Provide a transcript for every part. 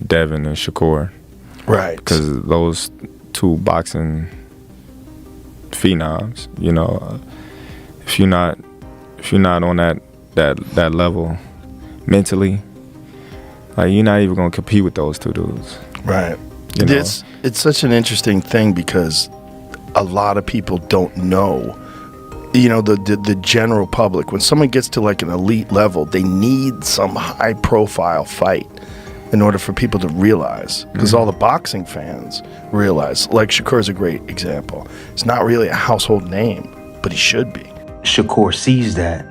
Devin and Shakur. Right. Because those two boxing phenoms, you know, if you're not on that level mentally, like, you're not even gonna compete with those two dudes. Right. You know? It's such an interesting thing because a lot of people don't know. You know, the general public, when someone gets to like an elite level, they need some high profile fight in order for people to realize, because all the boxing fans realize, like Shakur's a great example. He's not really a household name, but he should be. Shakur sees that.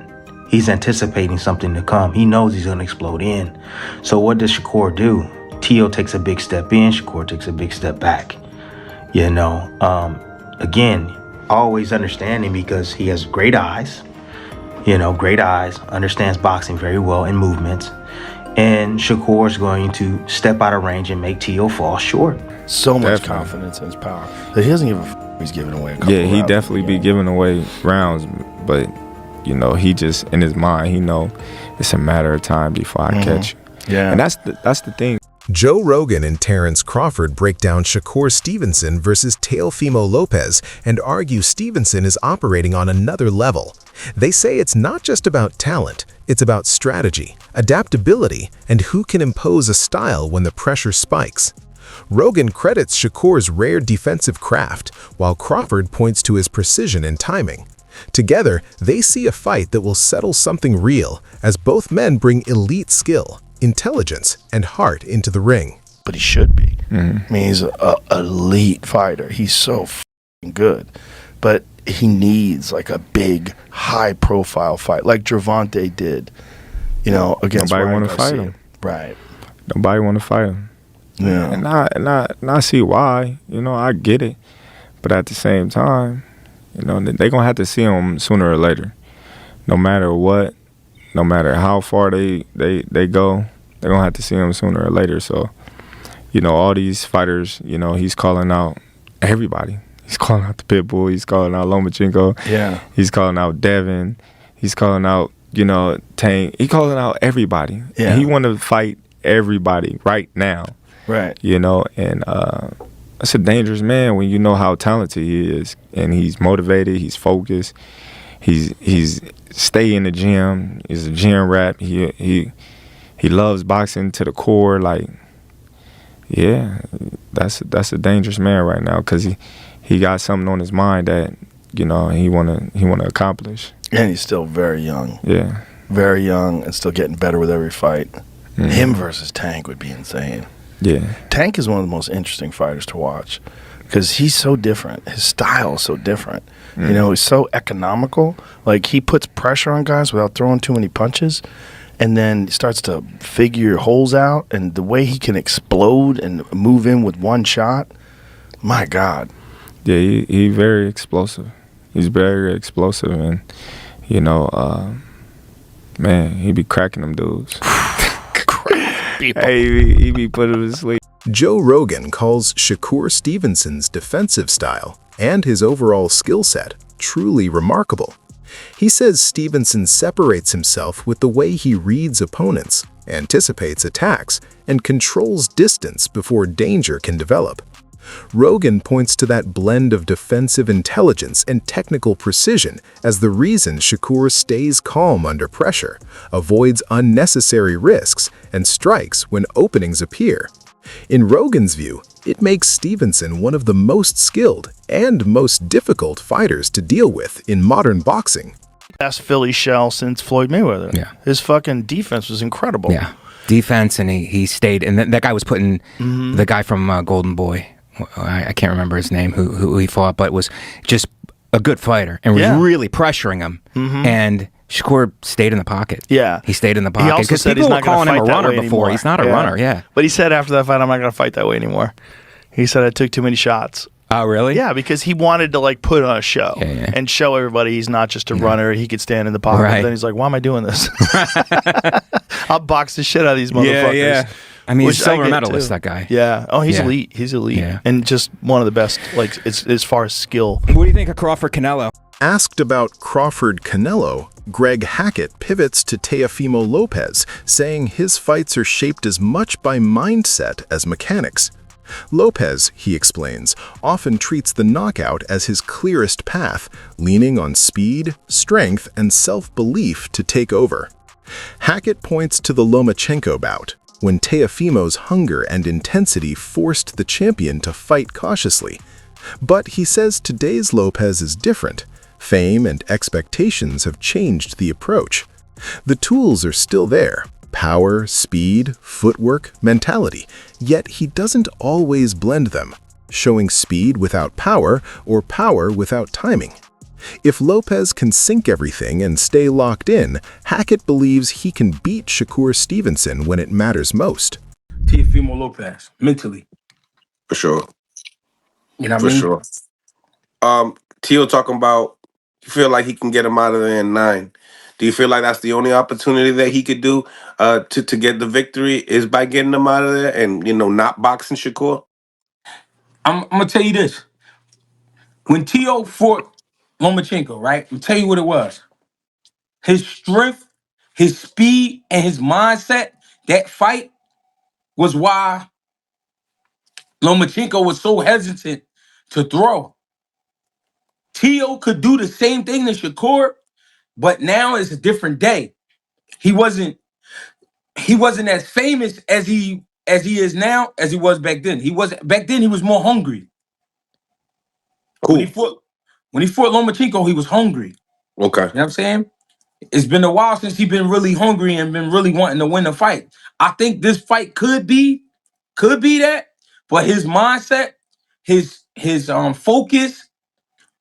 He's anticipating something to come. He knows he's going to explode in. So what does Shakur do? Teo takes a big step in, Shakur takes a big step back. You know, again, always understanding, because he has great eyes, understands boxing very well and movements. And Shakur's going to step out of range and make Teo fall short. So much confidence in his power that he doesn't give a f*** he's giving away a couple he rounds. definitely be giving away rounds, but, you know, he just, in his mind, he know it's a matter of time before I catch you. Yeah. And that's the thing. Joe Rogan and Terence Crawford break down Shakur Stevenson versus Teofimo Lopez and argue Stevenson is operating on another level. They say it's not just about talent, it's about strategy, adaptability, and who can impose a style when the pressure spikes. Rogan credits Shakur's rare defensive craft, while Crawford points to his precision and timing. Together, they see a fight that will settle something real, as both men bring elite skill, intelligence, and heart into the ring. But he should be. I mean, he's an elite fighter. He's so f***ing good. But he needs like a big, high-profile fight, like Gervonta did, you know, against Nobody Ryan want to fight Garcia. him. Right. Nobody want to fight him. Yeah. And I see why. You know, I get it. But at the same time, you know, they're going to have to see him sooner or later. No matter what, no matter how far they go, they're going to have to see him sooner or later. So, you know, all these fighters, you know, he's calling out everybody. He's calling out the Pitbull. He's calling out Lomachenko. Yeah. He's calling out Devin. He's calling out, you know, Tank. He's calling out everybody. Yeah. And he want to fight everybody right now. Right. You know, and that's a dangerous man when you know how talented he is. And he's motivated. He's focused. He's stay in the gym. He's a gym rat. He loves boxing to the core. Like, yeah, that's a dangerous man right now, because he got something on his mind that, you know, he wanna accomplish. And he's still very young. Yeah. Very young and still getting better with every fight. Him versus Tank would be insane. Yeah. Tank is one of the most interesting fighters to watch because he's so different. His style is so different. You know, he's so economical. Like, he puts pressure on guys without throwing too many punches, and then starts to figure holes out, and the way he can explode and move in with one shot, my God. Yeah, he very explosive. He's very explosive, and, you know, man, he be cracking them dudes. Hey, he be putting them to sleep. Joe Rogan calls Shakur Stevenson's defensive style and his overall skill set truly remarkable. He says Stevenson separates himself with the way he reads opponents, anticipates attacks, and controls distance before danger can develop. Rogan points to that blend of defensive intelligence and technical precision as the reason Shakur stays calm under pressure, avoids unnecessary risks, and strikes when openings appear. In Rogan's view, it makes Stevenson one of the most skilled and most difficult fighters to deal with in modern boxing. Best Philly shell since Floyd Mayweather. Yeah. His fucking defense was incredible. Yeah. Defense, and he stayed. And that guy was putting the guy from Golden Boy, I can't remember his name, who he fought, but was just a good fighter and was really pressuring him. And Shakur stayed in the pocket. Yeah. He stayed in the pocket. He also Because said people he's were not going calling to him fight a that runner way before. anymore. He's not a runner, yeah. But he said after that fight, I'm not going to fight that way anymore. He said I took too many shots. Oh, really? Yeah, because he wanted to like put on a show and show everybody he's not just a runner. He could stand in the pocket. Right. Then he's like, why am I doing this? I'll box the shit out of these motherfuckers. Yeah. I mean, he's Which a I silver get, medalist, too. that guy. Yeah. Oh, he's Yeah. elite. He's elite. Yeah. And just one of the best, like, as far as skill. What do you think of Crawford Canelo? Asked about Crawford-Canelo, Greg Hackett pivots to Teofimo Lopez, saying his fights are shaped as much by mindset as mechanics. Lopez, he explains, often treats the knockout as his clearest path, leaning on speed, strength, and self-belief to take over. Hackett points to the Lomachenko bout, when Teofimo's hunger and intensity forced the champion to fight cautiously. But he says today's Lopez is different. Fame and expectations have changed the approach. The tools are still there: power, speed, footwork, mentality, yet he doesn't always blend them, showing speed without power or power without timing. If Lopez can sync everything and stay locked in, Hackett believes he can beat Shakur Stevenson when it matters most. Teofimo Lopez, mentally. For sure. You know what I For mean? sure. Teo talking about you feel like he can get him out of there in 9. Do you feel like that's the only opportunity that he could do to get the victory is by getting him out of there and, not boxing Shakur? I'm going to tell you this. When Teo fought Lomachenko, right? I'm going to tell you what it was. His strength, his speed, and his mindset, that fight was why Lomachenko was so hesitant to throw. Teo could do the same thing to Shakur, but now it's a different day. He wasn't as famous as he is now as he was back then. Back then he was more hungry. Cool. When he fought Lomachenko, he was hungry. Okay. You know what I'm saying? It's been a while since he's been really hungry and been really wanting to win the fight. I think this fight could be that, but his mindset, his focus,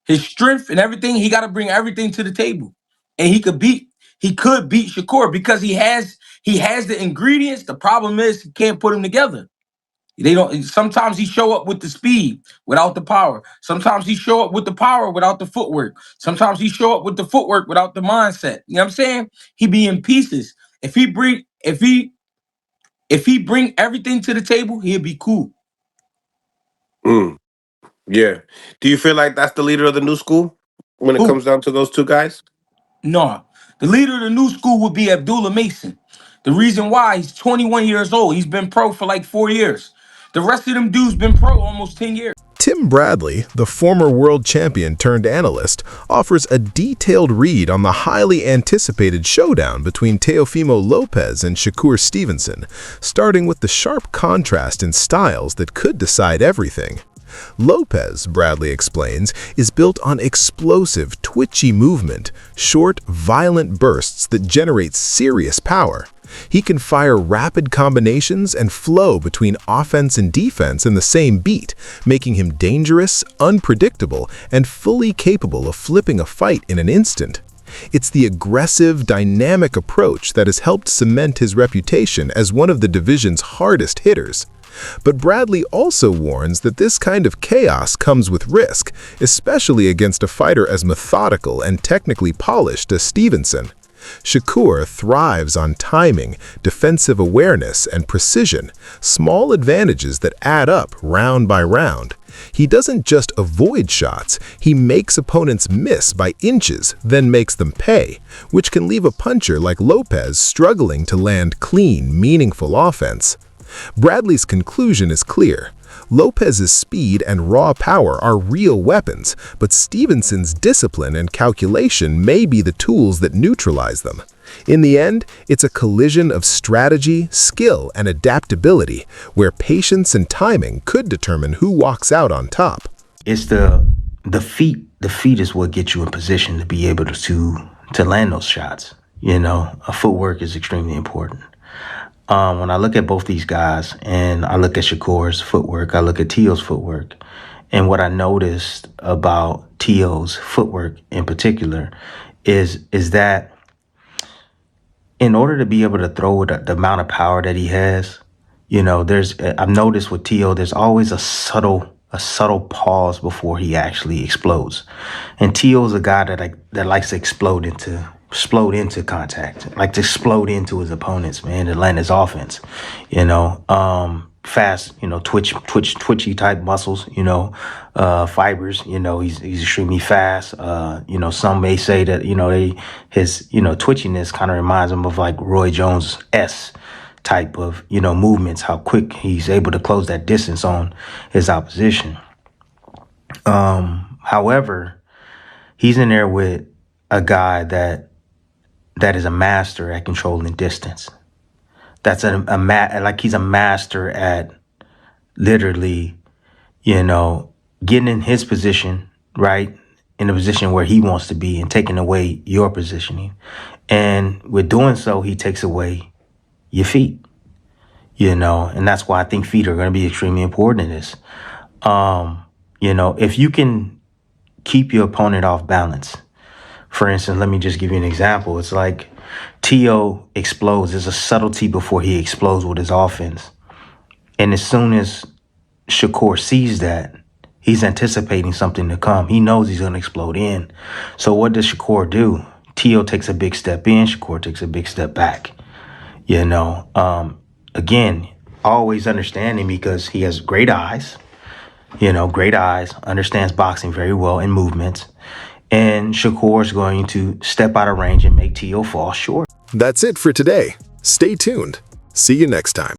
his strength and everything, he got to bring everything to the table. And he could beat Shakur because he has the ingredients. The problem is he can't put them together. They don't. Sometimes he show up with the speed without the power. Sometimes he show up with the power without the footwork. Sometimes he show up with the footwork without the mindset. You know what I'm saying? He be in pieces. If he bring everything to the table, he'll be cool. Yeah. Do you feel like that's the leader of the new school when it comes down to those two guys? No. The leader of the new school would be Abdullah Mason. The reason why, he's 21 years old. He's been pro for like 4 years. The rest of them dudes been pro almost 10 years. Tim Bradley, the former world champion turned analyst, offers a detailed read on the highly anticipated showdown between Teofimo Lopez and Shakur Stevenson, starting with the sharp contrast in styles that could decide everything. Lopez, Bradley explains, is built on explosive, twitchy movement, short, violent bursts that generate serious power. He can fire rapid combinations and flow between offense and defense in the same beat, making him dangerous, unpredictable, and fully capable of flipping a fight in an instant. It's the aggressive, dynamic approach that has helped cement his reputation as one of the division's hardest hitters. But Bradley also warns that this kind of chaos comes with risk, especially against a fighter as methodical and technically polished as Stevenson. Shakur thrives on timing, defensive awareness, and precision, small advantages that add up round by round. He doesn't just avoid shots, he makes opponents miss by inches, then makes them pay, which can leave a puncher like Lopez struggling to land clean, meaningful offense. Bradley's conclusion is clear. Lopez's speed and raw power are real weapons, but Stevenson's discipline and calculation may be the tools that neutralize them. In the end, it's a collision of strategy, skill, and adaptability, where patience and timing could determine who walks out on top. It's the feet. The feet is what gets you in position to be able to land those shots. Footwork is extremely important. When I look at both these guys and I look at Shakur's footwork, I look at Teo's footwork, and what I noticed about Teo's footwork in particular is that in order to be able to throw the amount of power that he has, I've noticed with Teo, there's always a subtle pause before he actually explodes. And Teo's a guy that likes to explode into contact, like to explode into his opponents, man, to land his offense. fast, twitchy type muscles, fibers. He's extremely fast. Some may say that his twitchiness kind of reminds him of like Roy Jones S type of movements. How quick he's able to close that distance on his opposition. However, he's in there with a guy that is a master at controlling distance. That's like he's a master at literally, getting in his position, right? In a position where he wants to be and taking away your positioning. And with doing so, he takes away your feet, and that's why I think feet are going to be extremely important in this. If you can keep your opponent off balance, for instance, let me just give you an example. It's like Teo explodes. There's a subtlety before he explodes with his offense. And as soon as Shakur sees that, he's anticipating something to come. He knows he's going to explode in. So what does Shakur do? Teo takes a big step in. Shakur takes a big step back. Again, always understanding because he has great eyes. Great eyes, understands boxing very well and movements. And Shakur is going to step out of range and make Teo fall short. That's it for today. Stay tuned. See you next time.